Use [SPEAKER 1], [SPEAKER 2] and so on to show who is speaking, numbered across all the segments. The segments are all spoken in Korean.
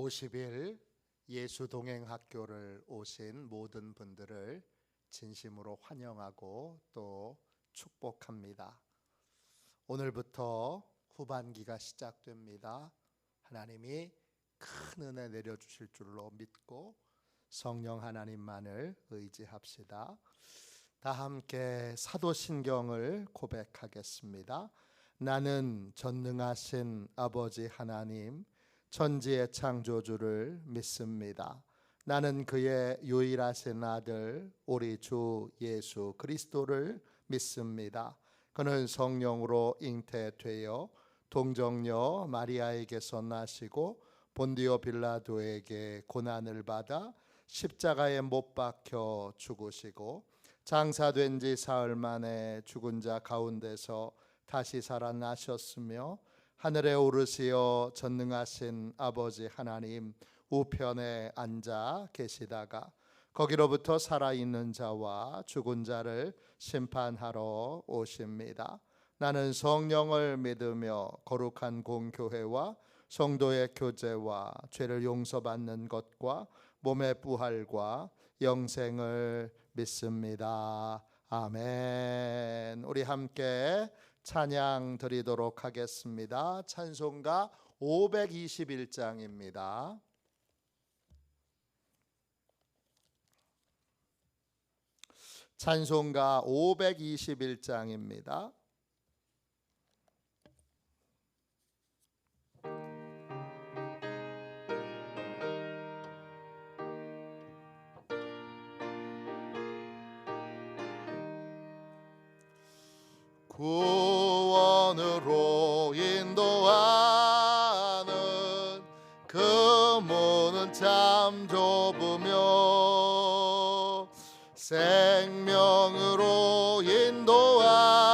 [SPEAKER 1] 50일 예수동행학교를 오신 모든 분들을 진심으로 환영하고 또 축복합니다. 오늘부터 후반기가 시작됩니다. 하나님이 큰 은혜 내려주실 줄로 믿고 성령 하나님만을 의지합시다. 다 함께 사도신경을 고백하겠습니다. 나는 전능하신 아버지 하나님 천지의 창조주를 믿습니다. 나는 그의 유일하신 아들 우리 주 예수 그리스도를 믿습니다. 그는 성령으로 잉태되어 동정녀 마리아에게서 나시고 본디오 빌라도에게 고난을 받아 십자가에 못 박혀 죽으시고 장사된 지 사흘 만에 죽은 자 가운데서 다시 살아나셨으며 하늘에 오르시어 전능하신 아버지 하나님 우편에 앉아 계시다가 거기로부터 살아있는 자와 죽은 자를 심판하러 오십니다. 나는 성령을 믿으며 거룩한 공교회와 성도의 교제와 죄를 용서받는 것과 몸의 부활과 영생을 믿습니다. 아멘. 우리 함께 찬양 드리도록 하겠습니다. 찬송가 521장입니다. 찬송가 521장입니다. 구원으로 인도하는 그 문은 참 좁으며 생명으로 인도하는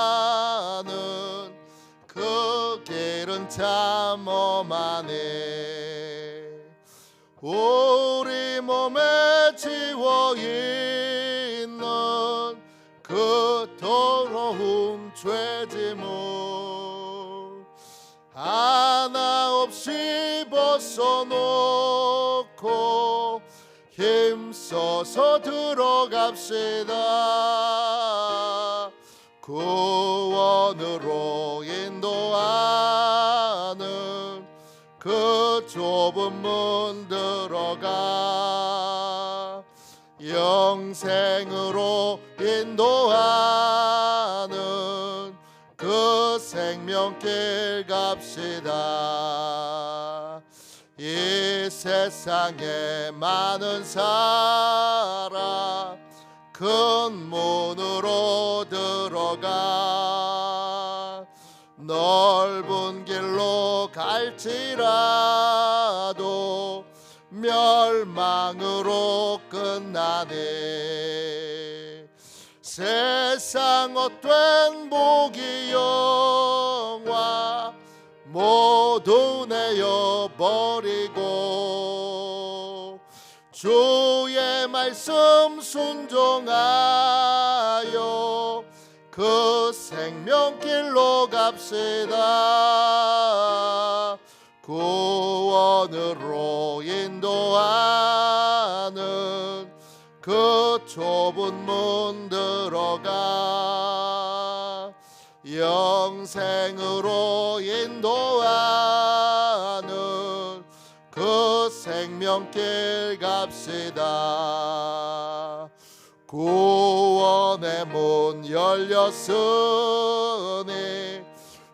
[SPEAKER 1] 그 길은 참 험하네. 우리 몸에 지워있는 그 더러운 죄짐을 하나 없이 벗어놓고 힘써서 들어갑시다. 구원으로 인도하는 그 좁은 문 들어가 영생으로 인도하는 그 생명길 갑시다. 이 세상에 많은 사람 큰 문으로 들어가 넓은 길로 갈지라도 멸망으로 끝나네. 세상 헛된 복이 영화 모두 내어버리고 주의 말씀 순종하여 그 생명길로 갑시다. 구원으로 인도하는 그 좁은 문 들어가 영생으로 인도하는 그 생명길 갑시다. 구원의 문 열렸으니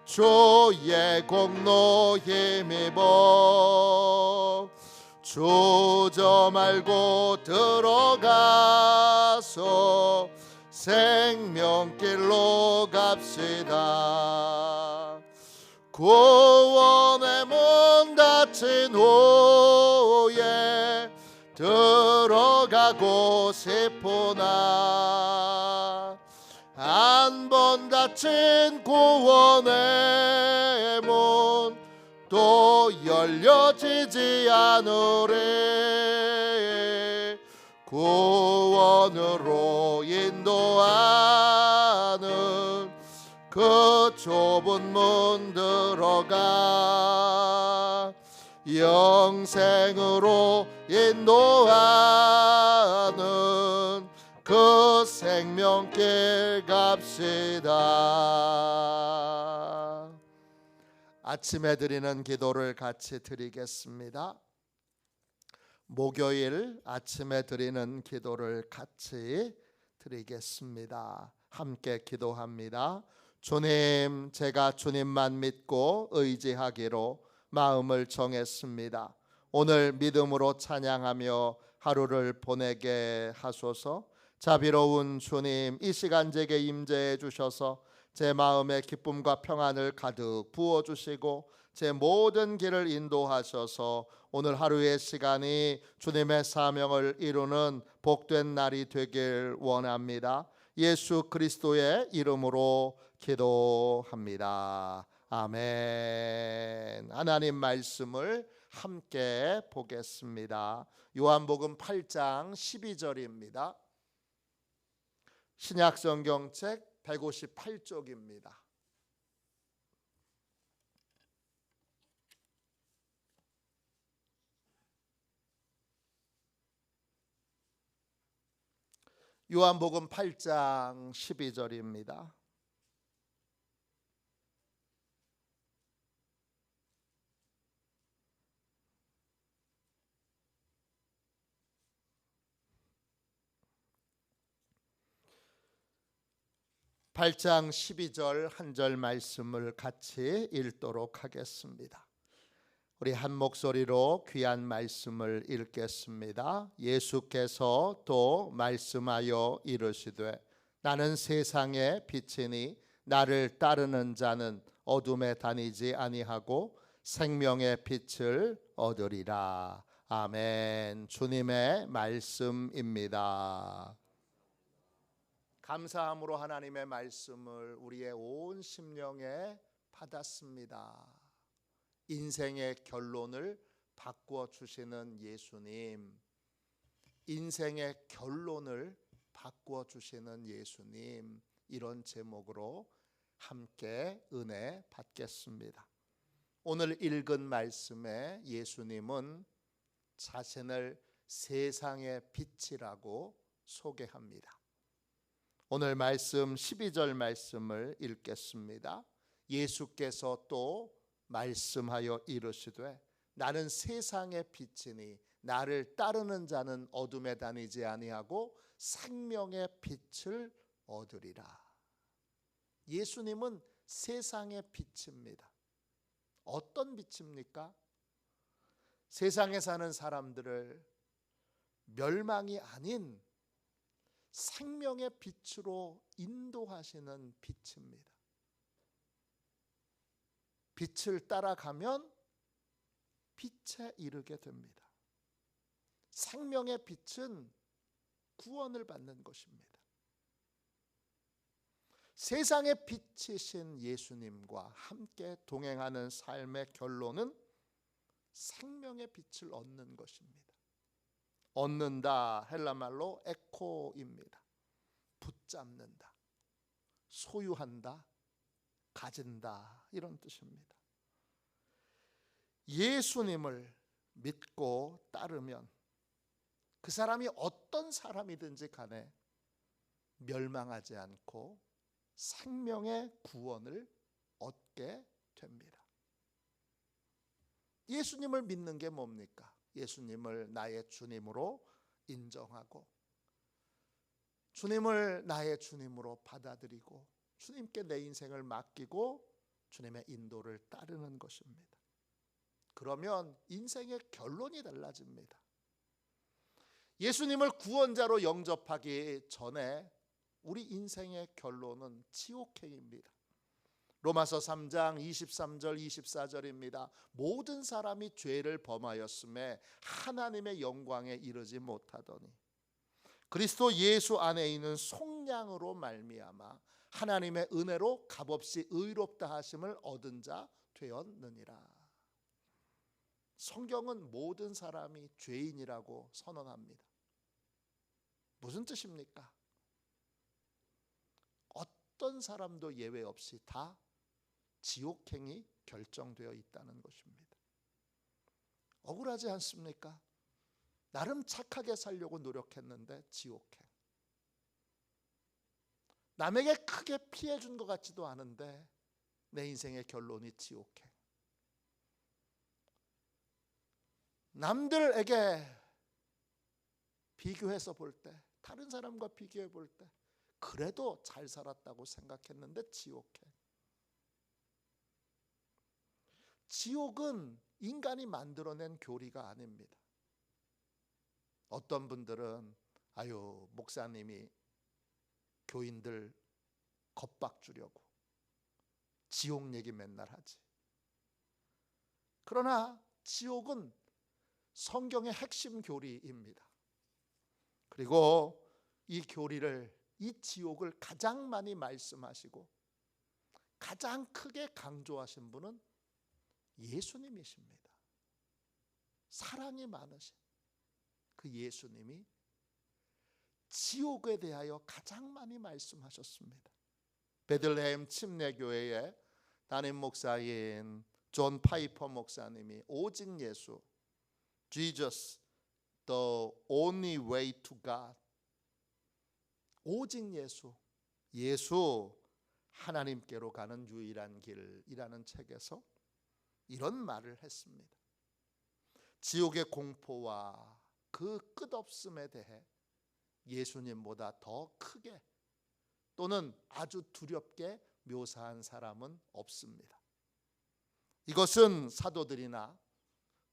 [SPEAKER 1] 주의 공로 힘입어 주저 말고 들어가서 생명길로 갑시다. 구원의 문 닫힌 후에 들어가고 싶으나 한 번 닫힌 구원의 문 또 열려지지 않으리. 구원으로 인도하는 그 좁은 문 들어가 영생으로 인도하는 그 생명길 갑시다. 아침에 드리는 기도를 같이 드리겠습니다. 목요일 아침에 드리는 기도를 같이 드리겠습니다. 함께 기도합니다. 주님, 제가 주님만 믿고 의지하기로 마음을 정했습니다. 오늘 믿음으로 찬양하며 하루를 보내게 하소서. 자비로운 주님, 이 시간 제게 임재해 주셔서 제 마음에 기쁨과 평안을 가득 부어주시고 제 모든 길을 인도하셔서 오늘 하루의 시간이 주님의 사명을 이루는 복된 날이 되길 원합니다. 예수 그리스도의 이름으로 기도합니다. 아멘. 하나님 말씀을 함께 보겠습니다. 요한복음 8장 12절입니다. 신약성경책 158쪽입니다. 요한복음 8장 12절입니다. 팔장 12절 한 절 말씀을 같이 읽도록 하겠습니다. 우리 한 목소리로 귀한 말씀을 읽겠습니다. 예수께서 또 말씀하여 이르시되 나는 세상의 빛이니 나를 따르는 자는 어둠에 다니지 아니하고 생명의 빛을 얻으리라. 아멘. 주님의 말씀입니다. 감사함으로 하나님의 말씀을 우리의 온 심령에 받았습니다. 인생의 결론을 바꾸어 주시는 예수님, 인생의 결론을 바꾸어 주시는 예수님, 이런 제목으로 함께 은혜 받겠습니다. 오늘 읽은 말씀에 예수님은 자신을 세상의 빛이라고 소개합니다. 오늘 말씀 12절 말씀을 읽겠습니다. 예수께서 또 말씀하여 이르시되 나는 세상의 빛이니 나를 따르는 자는 어둠에 다니지 아니하고 생명의 빛을 얻으리라. 예수님은 세상의 빛입니다. 어떤 빛입니까? 세상에 사는 사람들을 멸망이 아닌 생명의 빛으로 인도하시는 빛입니다. 빛을 따라가면 빛에 이르게 됩니다. 생명의 빛은 구원을 받는 것입니다. 세상의 빛이신 예수님과 함께 동행하는 삶의 결론은 생명의 빛을 얻는 것입니다. 얻는다 헬라말로 에코입니다. 붙잡는다, 소유한다, 가진다, 이런 뜻입니다. 예수님을 믿고 따르면 그 사람이 어떤 사람이든지 간에 멸망하지 않고 생명의 구원을 얻게 됩니다. 예수님을 믿는 게 뭡니까? 예수님을 나의 주님으로 인정하고 주님을 나의 주님으로 받아들이고 주님께 내 인생을 맡기고 주님의 인도를 따르는 것입니다. 그러면 인생의 결론이 달라집니다. 예수님을 구원자로 영접하기 전에 우리 인생의 결론은 지옥행입니다. 로마서 3장 23절 24절입니다. 모든 사람이 죄를 범하였음에 하나님의 영광에 이르지 못하더니 그리스도 예수 안에 있는 속량으로 말미암아 하나님의 은혜로 값없이 의롭다 하심을 얻은 자 되었느니라. 성경은 모든 사람이 죄인이라고 선언합니다. 무슨 뜻입니까? 어떤 사람도 예외 없이 다 지옥행이 결정되어 있다는 것입니다. 억울하지 않습니까? 나름 착하게 살려고 노력했는데 지옥행. 남에게 크게 피해 준 것 같지도 않은데 내 인생의 결론이 지옥행. 남들에게 비교해서 볼 때, 다른 사람과 비교해 볼 때 그래도 잘 살았다고 생각했는데 지옥행. 지옥은 인간이 만들어낸 교리가 아닙니다. 어떤 분들은 아유, 목사님이 교인들 겁박 주려고 지옥 얘기 맨날 하지. 그러나 지옥은 성경의 핵심 교리입니다. 그리고 이 교리를, 이 지옥을 가장 많이 말씀하시고 가장 크게 강조하신 분은 예수님이십니다. 사랑이 많으신 그 예수님이 지옥에 대하여 가장 많이 말씀하셨습니다. 베들레헴 침례교회의 담임 목사인 존 파이퍼 목사님이 오직 예수, Jesus, the only way to God, 오직 예수, 예수 하나님께로 가는 유일한 길이라는 책에서 이런 말을 했습니다. 지옥의 공포와 그 끝없음에 대해 예수님보다 더 크게 또는 아주 두렵게 묘사한 사람은 없습니다. 이것은 사도들이나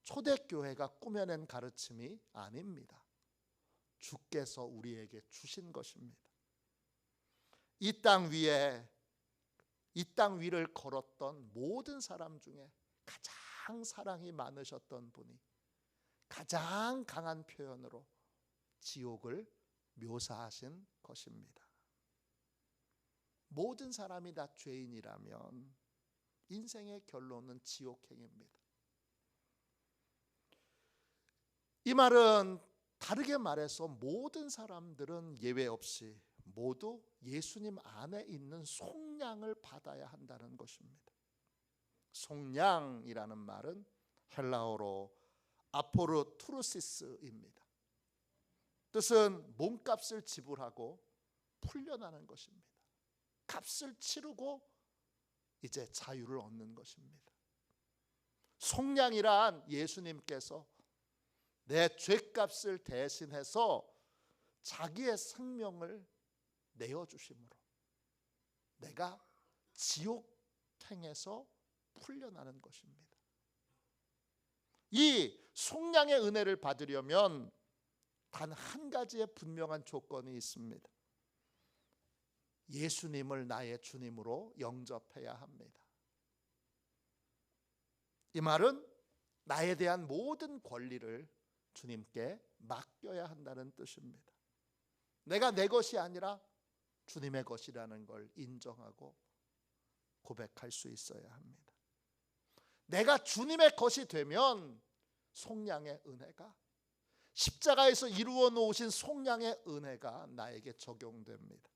[SPEAKER 1] 초대교회가 꾸며낸 가르침이 아닙니다. 주께서 우리에게 주신 것입니다. 이 땅 위를 걸었던 모든 사람 중에 가장 사랑이 많으셨던 분이 가장 강한 표현으로 지옥을 묘사하신 것입니다. 모든 사람이 다 죄인이라면 인생의 결론은 지옥행입니다. 이 말은 다르게 말해서 모든 사람들은 예외 없이 모두 예수님 안에 있는 속량을 받아야 한다는 것입니다. 속량이라는 말은 헬라어로 아포르투르시스입니다. 뜻은 몸값을 지불하고 풀려나는 것입니다. 값을 치르고 이제 자유를 얻는 것입니다. 속량이란 예수님께서 내 죄값을 대신해서 자기의 생명을 내어주심으로 내가 지옥행에서 풀려나는 것입니다. 이 속량의 은혜를 받으려면 단 한 가지의 분명한 조건이 있습니다. 예수님을 나의 주님으로 영접해야 합니다. 이 말은 나에 대한 모든 권리를 주님께 맡겨야 한다는 뜻입니다. 내가 내 것이 아니라 주님의 것이라는 걸 인정하고 고백할 수 있어야 합니다. 내가 주님의 것이 되면 속량의 은혜가, 십자가에서 이루어 놓으신 속량의 은혜가 나에게 적용됩니다.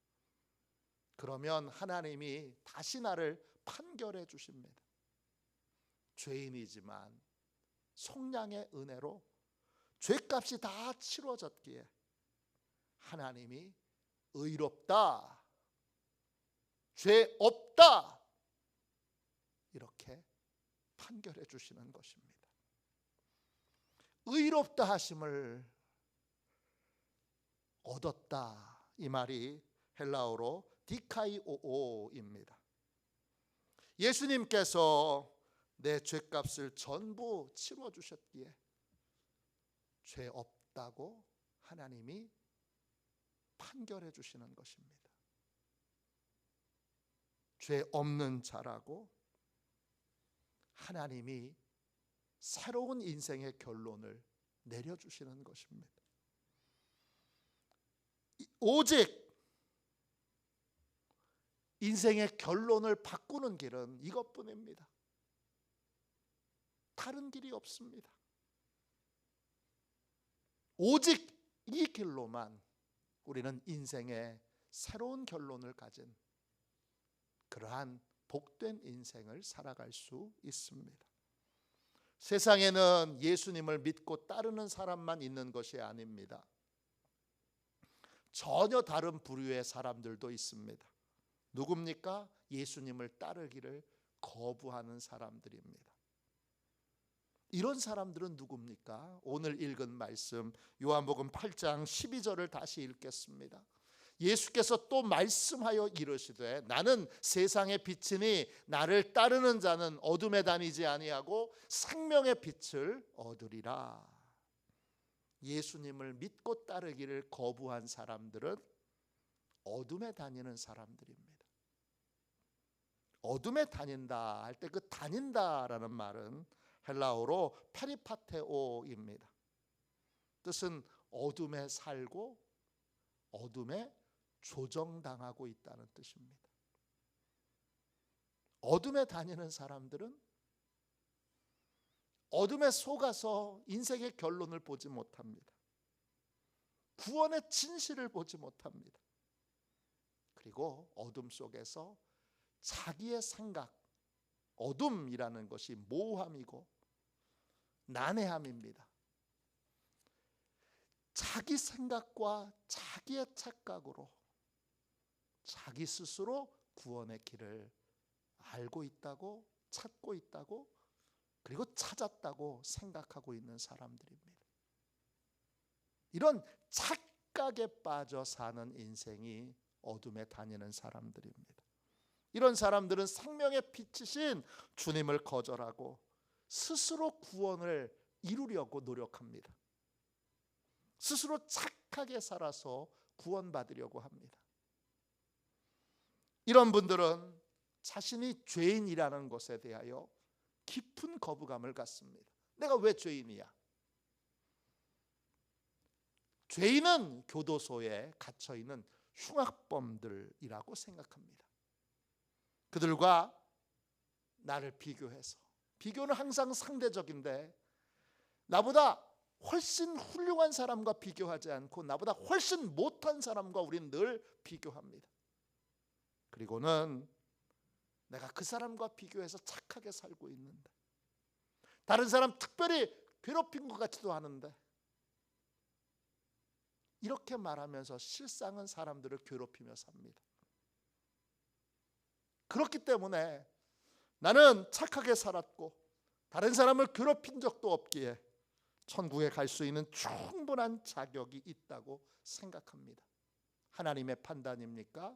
[SPEAKER 1] 그러면 하나님이 다시 나를 판결해 주십니다. 죄인이지만 속량의 은혜로 죄값이 다 치러졌기에 하나님이 의롭다, 죄 없다 이렇게 판결해 주시는 것입니다. 의롭다 하심을 얻었다, 이 말이 헬라어로 디카이오오입니다. 예수님께서 내 죄값을 전부 치러 주셨기에 죄 없다고 하나님이 판결해 주시는 것입니다. 죄 없는 자라고 하나님이 새로운 인생의 결론을 내려주시는 것입니다. 오직 인생의 결론을 바꾸는 길은 이것뿐입니다. 다른 길이 없습니다. 오직 이 길로만 우리는 인생의 새로운 결론을 가진 그러한 복된 인생을 살아갈 수 있습니다. 세상에는 예수님을 믿고 따르는 사람만 있는 것이 아닙니다. 전혀 다른 부류의 사람들도 있습니다. 누굽니까? 예수님을 따르기를 거부하는 사람들입니다. 이런 사람들은 누굽니까? 오늘 읽은 말씀 요한복음 8장 12절을 다시 읽겠습니다. 예수께서 또 말씀하여 이르시되 나는 세상의 빛이니 나를 따르는 자는 어둠에 다니지 아니하고 생명의 빛을 얻으리라. 예수님을 믿고 따르기를 거부한 사람들은 어둠에 다니는 사람들입니다. 어둠에 다닌다 할 때 그 다닌다라는 말은 헬라어로 페리파테오입니다. 뜻은 어둠에 살고 어둠에 조정당하고 있다는 뜻입니다. 어둠에 다니는 사람들은 어둠에 속아서 인생의 결론을 보지 못합니다. 구원의 진실을 보지 못합니다. 그리고 어둠 속에서 자기의 생각, 어둠이라는 것이 모호함이고 난해함입니다. 자기 생각과 자기의 착각으로 자기 스스로 구원의 길을 알고 있다고, 찾고 있다고, 그리고 찾았다고 생각하고 있는 사람들입니다. 이런 착각에 빠져 사는 인생이 어둠에 다니는 사람들입니다. 이런 사람들은 생명의 빛이신 주님을 거절하고 스스로 구원을 이루려고 노력합니다. 스스로 착하게 살아서 구원받으려고 합니다. 이런 분들은 자신이 죄인이라는 것에 대하여 깊은 거부감을 갖습니다. 내가 왜 죄인이야? 죄인은 교도소에 갇혀있는 흉악범들이라고 생각합니다. 그들과 나를 비교해서, 비교는 항상 상대적인데 나보다 훨씬 훌륭한 사람과 비교하지 않고 나보다 훨씬 못한 사람과 우리는 늘 비교합니다. 그리고는 내가 그 사람과 비교해서 착하게 살고 있는데, 다른 사람 특별히 괴롭힌 것 같지도 않은데, 이렇게 말하면서 실상은 사람들을 괴롭히며 삽니다. 그렇기 때문에 나는 착하게 살았고 다른 사람을 괴롭힌 적도 없기에 천국에 갈 수 있는 충분한 자격이 있다고 생각합니다. 하나님의 판단입니까?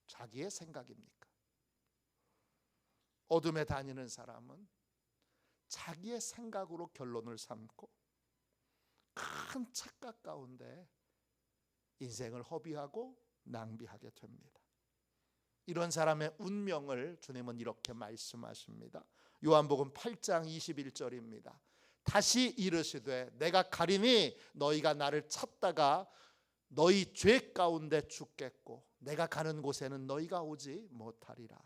[SPEAKER 1] 자기의 생각입니까? 어둠에 다니는 사람은 자기의 생각으로 결론을 삼고 큰 착각 가운데 인생을 허비하고 낭비하게 됩니다. 이런 사람의 운명을 주님은 이렇게 말씀하십니다. 요한복음 8장 21절입니다. 다시 이르시되 내가 가리니 너희가 나를 찾다가 너희 죄 가운데 죽겠고 내가 가는 곳에는 너희가 오지 못하리라.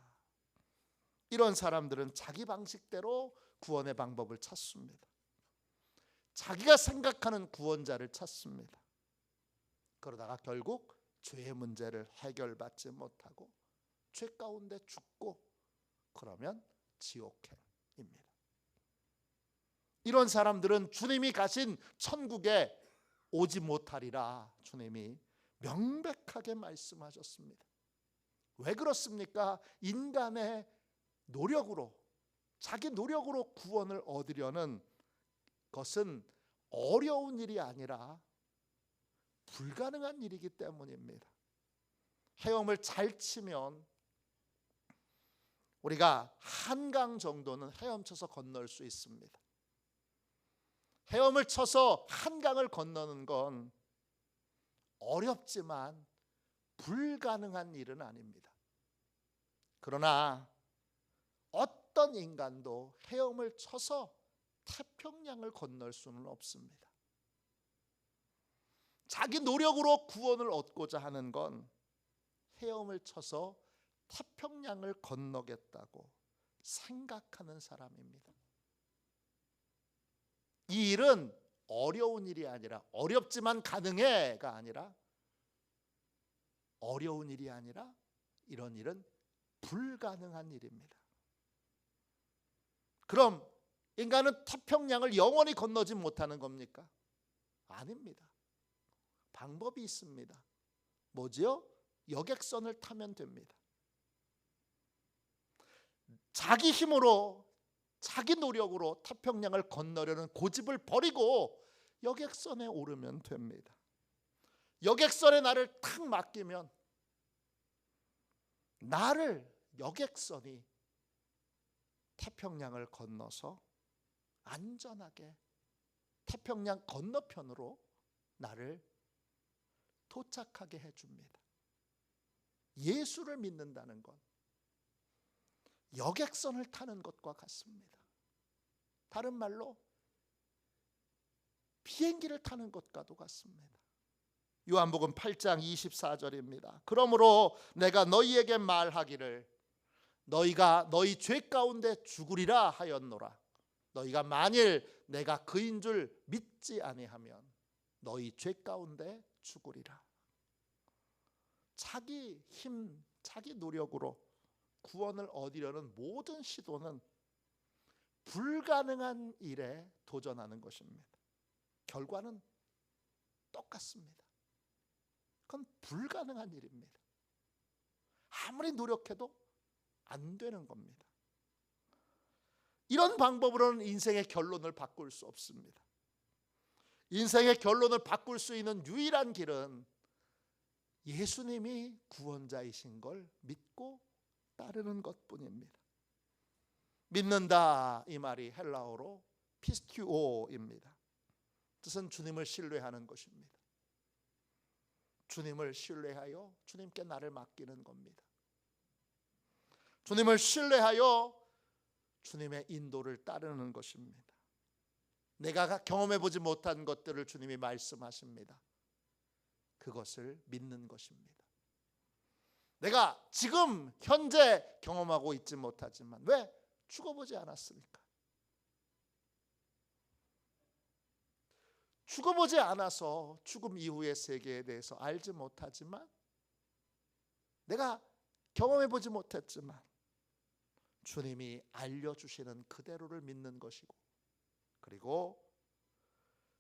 [SPEAKER 1] 이런 사람들은 자기 방식대로 구원의 방법을 찾습니다. 자기가 생각하는 구원자를 찾습니다. 그러다가 결국 죄의 문제를 해결받지 못하고 죄 가운데 죽고 그러면 지옥행입니다. 이런 사람들은 주님이 가신 천국에 오지 못하리라 주님이 명백하게 말씀하셨습니다. 왜 그렇습니까? 인간의 노력으로, 자기 노력으로 구원을 얻으려는 것은 어려운 일이 아니라 불가능한 일이기 때문입니다. 헤엄을 잘 치면 우리가 한강 정도는 헤엄쳐서 건널 수 있습니다. 헤엄을 쳐서 한강을 건너는 건 어렵지만 불가능한 일은 아닙니다. 그러나 어떤 인간도 헤엄을 쳐서 태평양을 건널 수는 없습니다. 자기 노력으로 구원을 얻고자 하는 건 헤엄을 쳐서 태평양을 건너겠다고 생각하는 사람입니다. 이 일은 어려운 일이 아니라, 어렵지만 가능해가 아니라, 어려운 일이 아니라 이런 일은 불가능한 일입니다. 그럼 인간은 태평양을 영원히 건너지 못하는 겁니까? 아닙니다. 방법이 있습니다. 뭐지요? 여객선을 타면 됩니다. 자기 힘으로, 자기 노력으로 태평양을 건너려는 고집을 버리고 여객선에 오르면 됩니다. 여객선에 나를 탁 맡기면 여객선이 태평양을 건너서 안전하게 태평양 건너편으로 나를 도착하게 해줍니다. 예수를 믿는다는 건 여객선을 타는 것과 같습니다. 다른 말로 비행기를 타는 것과도 같습니다. 요한복음 8장 24절입니다. 그러므로 내가 너희에게 말하기를 너희가 너희 죄 가운데 죽으리라 하였노라. 너희가 만일 내가 그인 줄 믿지 아니하면 너희 죄 가운데 죽으리라. 자기 힘, 자기 노력으로 구원을 얻으려는 모든 시도는 불가능한 일에 도전하는 것입니다. 결과는 똑같습니다. 그건 불가능한 일입니다. 아무리 노력해도 안 되는 겁니다. 이런 방법으로는 인생의 결론을 바꿀 수 없습니다. 인생의 결론을 바꿀 수 있는 유일한 길은 예수님이 구원자이신 걸 믿고 따르는 것뿐입니다. 믿는다 이 말이 헬라어로 피스튜오입니다. 뜻은 주님을 신뢰하는 것입니다. 주님을 신뢰하여 주님께 나를 맡기는 겁니다. 주님을 신뢰하여 주님의 인도를 따르는 것입니다. 내가 경험해 보지 못한 것들을 주님이 말씀하십니다. 그것을 믿는 것입니다. 내가 지금 현재 경험하고 있지 못하지만 왜? 죽어보지 않았으니까. 죽어보지 않아서 죽음 이후의 세계에 대해서 알지 못하지만, 내가 경험해 보지 못했지만 주님이 알려주시는 그대로를 믿는 것이고, 그리고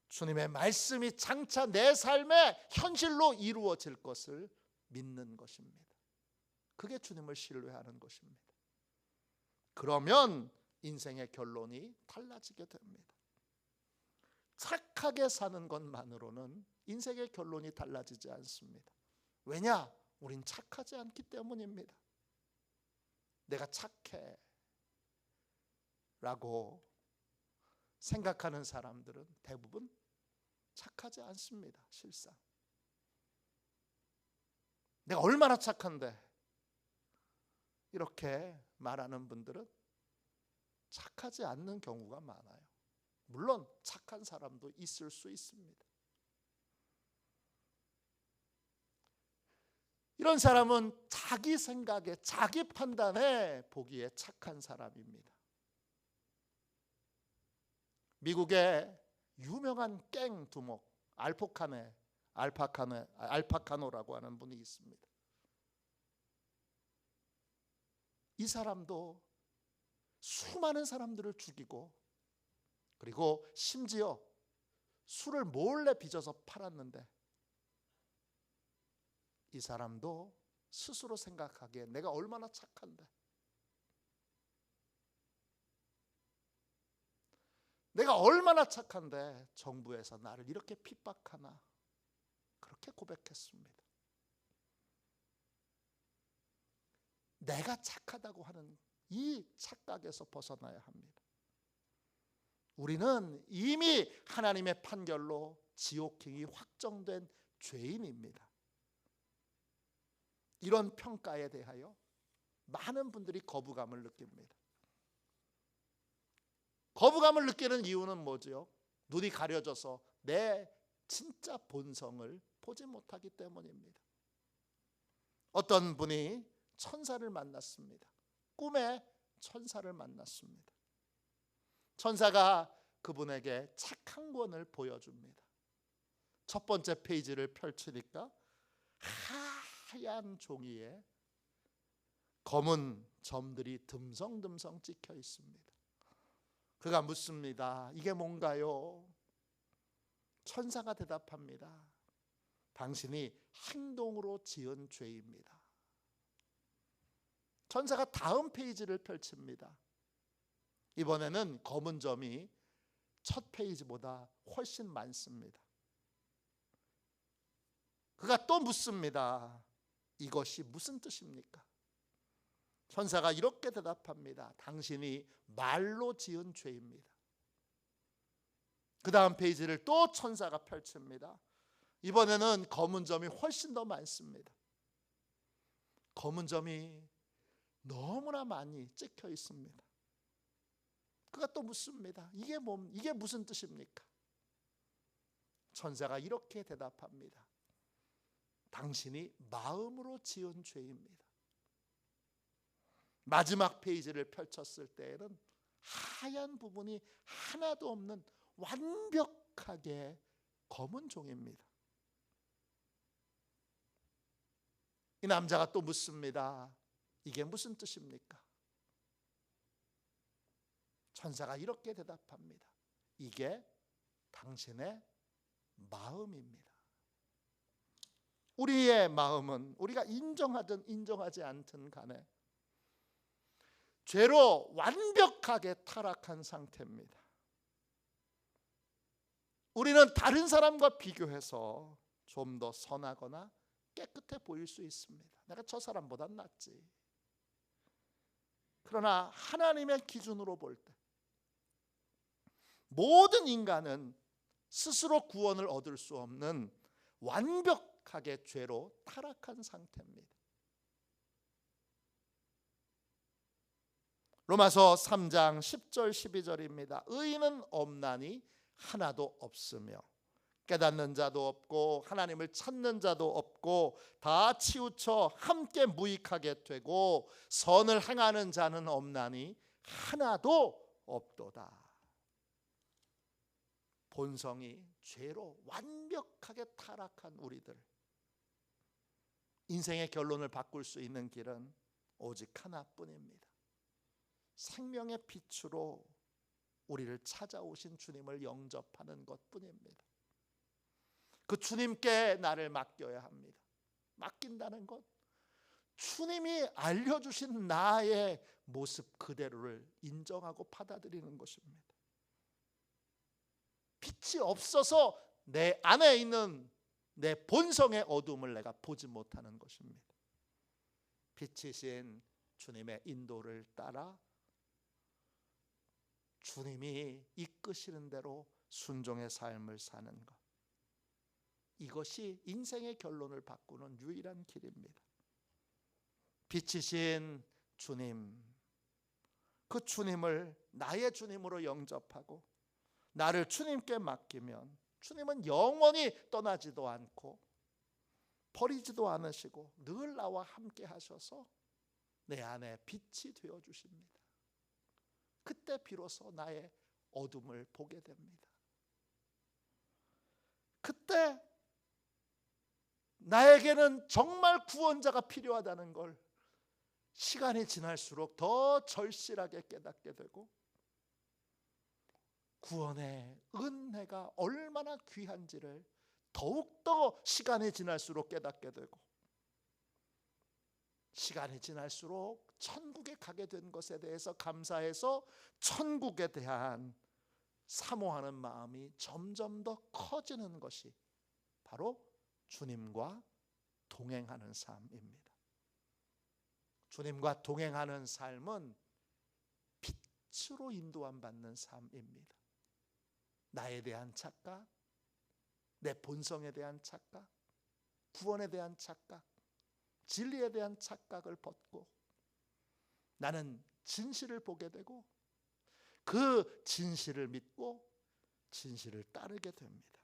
[SPEAKER 1] 주님의 말씀이 장차 내 삶의 현실로 이루어질 것을 믿는 것입니다. 그게 주님을 신뢰하는 것입니다. 그러면 인생의 결론이 달라지게 됩니다. 착하게 사는 것만으로는 인생의 결론이 달라지지 않습니다. 왜냐? 우린 착하지 않기 때문입니다. 내가 착해 라고 생각하는 사람들은 대부분 착하지 않습니다. 실상 내가 얼마나 착한데 이렇게 말하는 분들은 착하지 않는 경우가 많아요. 물론 착한 사람도 있을 수 있습니다. 이런 사람은 자기 생각에, 자기 판단에 보기에 착한 사람입니다. 미국의 유명한 갱 두목 알파카노라고 하는 분이 있습니다. 이 사람도 수많은 사람들을 죽이고, 그리고 심지어 술을 몰래 빚어서 팔았는데, 이 사람도 스스로 생각하기에 내가 얼마나 착한데, 내가 얼마나 착한데 정부에서 나를 이렇게 핍박하나, 그렇게 고백했습니다. 내가 착하다고 하는 이 착각에서 벗어나야 합니다. 우리는 이미 하나님의 판결로 지옥행이 확정된 죄인입니다. 이런 평가에 대하여 많은 분들이 거부감을 느낍니다. 거부감을 느끼는 이유는 뭐죠? 눈이 가려져서 내 진짜 본성을 보지 못하기 때문입니다. 어떤 분이 천사를 만났습니다. 꿈에 천사를 만났습니다. 천사가 그분에게 책 한 권을 보여줍니다. 첫 번째 페이지를 펼치니까 하얀 종이에 검은 점들이 듬성듬성 찍혀 있습니다. 그가 묻습니다. 이게 뭔가요? 천사가 대답합니다. 당신이 행동으로 지은 죄입니다. 천사가 다음 페이지를 펼칩니다. 이번에는 검은 점이 첫 페이지보다 훨씬 많습니다. 그가 또 묻습니다. 이것이 무슨 뜻입니까? 천사가 이렇게 대답합니다. 당신이 말로 지은 죄입니다. 그 다음 페이지를 또 천사가 펼칩니다. 이번에는 검은 점이 훨씬 더 많습니다. 검은 점이 너무나 많이 찍혀 있습니다. 그가 또 묻습니다. 이게 무슨 뜻입니까? 천사가 이렇게 대답합니다. 당신이 마음으로 지은 죄입니다. 마지막 페이지를 펼쳤을 때에는 하얀 부분이 하나도 없는 완벽하게 검은 종입니다. 이 남자가 또 묻습니다. 이게 무슨 뜻입니까? 천사가 이렇게 대답합니다. 이게 당신의 마음입니다. 우리의 마음은 우리가 인정하든 인정하지 않든 간에 죄로 완벽하게 타락한 상태입니다. 우리는 다른 사람과 비교해서 좀 더 선하거나 깨끗해 보일 수 있습니다. 내가 저 사람보다 낫지. 그러나 하나님의 기준으로 볼 때 모든 인간은 스스로 구원을 얻을 수 없는 완벽하게 죄로 타락한 상태입니다. 로마서 3장 10절 12절입니다. 의인은 없나니 하나도 없으며 깨닫는 자도 없고 하나님을 찾는 자도 없고 다 치우쳐 함께 무익하게 되고 선을 행하는 자는 없나니 하나도 없도다. 본성이 죄로 완벽하게 타락한 우리들, 인생의 결론을 바꿀 수 있는 길은 오직 하나뿐입니다. 생명의 빛으로 우리를 찾아오신 주님을 영접하는 것뿐입니다. 그 주님께 나를 맡겨야 합니다. 맡긴다는 것, 주님이 알려주신 나의 모습 그대로를 인정하고 받아들이는 것입니다. 빛이 없어서 내 안에 있는 내 본성의 어둠을 내가 보지 못하는 것입니다. 빛이신 주님의 인도를 따라 주님이 이끄시는 대로 순종의 삶을 사는 것, 이것이 인생의 결론을 바꾸는 유일한 길입니다. 빛이신 주님, 그 주님을 나의 주님으로 영접하고 나를 주님께 맡기면 주님은 영원히 떠나지도 않고 버리지도 않으시고 늘 나와 함께 하셔서 내 안에 빛이 되어 주십니다. 그때 비로소 나의 어둠을 보게 됩니다. 그때 나에게는 정말 구원자가 필요하다는 걸 시간이 지날수록 더 절실하게 깨닫게 되고, 구원의 은혜가 얼마나 귀한지를 더욱더 시간이 지날수록 깨닫게 되고, 시간이 지날수록 천국에 가게 된 것에 대해서 감사해서 천국에 대한 사모하는 마음이 점점 더 커지는 것이 바로 주님과 동행하는 삶입니다. 주님과 동행하는 삶은 빛으로 인도함 받는 삶입니다. 나에 대한 착각, 내 본성에 대한 착각, 구원에 대한 착각, 진리에 대한 착각을 벗고 나는 진실을 보게 되고 그 진실을 믿고 진실을 따르게 됩니다.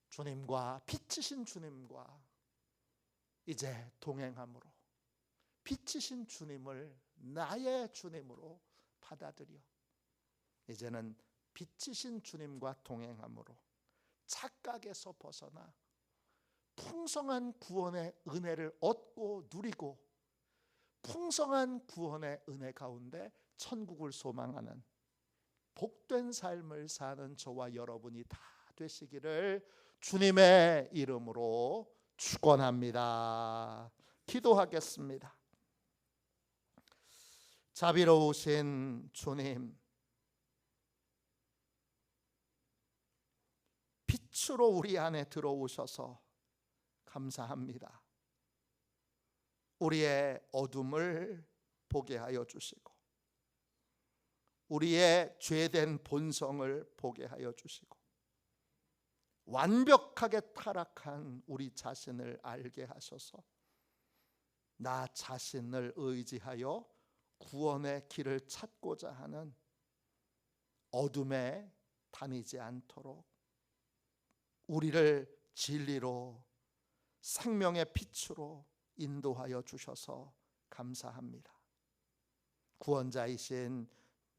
[SPEAKER 1] 주님과, 빛이신 주님과 이제 동행함으로 빛이신 주님을 나의 주님으로 받아들여 이제는 빛이신 주님과 동행함으로 착각에서 벗어나 풍성한 구원의 은혜를 얻고 누리고 풍성한 구원의 은혜 가운데 천국을 소망하는 복된 삶을 사는 저와 여러분이 다 되시기를 주님의 이름으로 축원합니다. 기도하겠습니다. 자비로우신 주님, 빛으로 우리 안에 들어오셔서 감사합니다. 우리의 어둠을 보게 하여 주시고 우리의 죄된 본성을 보게 하여 주시고 완벽하게 타락한 우리 자신을 알게 하셔서 나 자신을 의지하여 구원의 길을 찾고자 하는 어둠에 다니지 않도록 우리를 진리로 생명의 빛으로 인도하여 주셔서 감사합니다. 구원자이신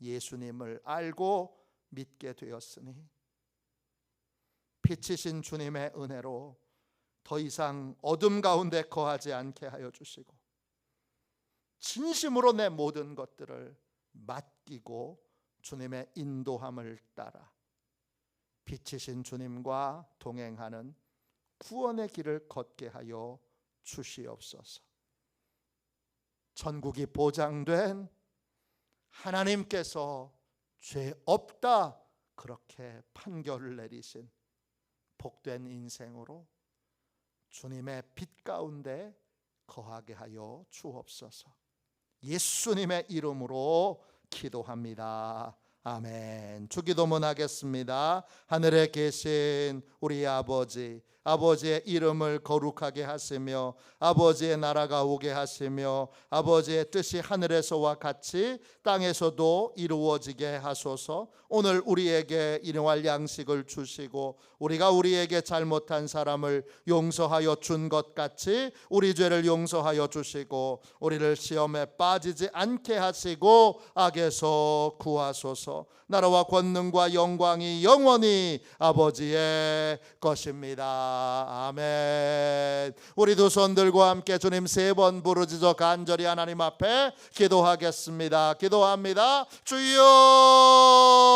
[SPEAKER 1] 예수님을 알고 믿게 되었으니 빛이신 주님의 은혜로 더 이상 어둠 가운데 거하지 않게 하여 주시고 진심으로 내 모든 것들을 맡기고 주님의 인도함을 따라 빛이신 주님과 동행하는 구원의 길을 걷게 하여 주시옵소서. 천국이 보장된 하나님께서 죄 없다 그렇게 판결을 내리신 복된 인생으로 주님의 빛 가운데 거하게 하여 주옵소서. 예수님의 이름으로 기도합니다. 아멘. 주기도문 하겠습니다. 하늘에 계신 우리 아버지, 아버지의 이름을 거룩하게 하시며 아버지의 나라가 오게 하시며 아버지의 뜻이 하늘에서와 같이 땅에서도 이루어지게 하소서. 오늘 우리에게 일용할 양식을 주시고 우리가 우리에게 잘못한 사람을 용서하여 준 것 같이 우리 죄를 용서하여 주시고 우리를 시험에 빠지지 않게 하시고 악에서 구하소서. 나라와 권능과 영광이 영원히 아버지의 것입니다. 아멘. 우리 두 손 들고 함께 주님 3번 부르짖어 간절히 하나님 앞에 기도하겠습니다. 기도합니다. 주여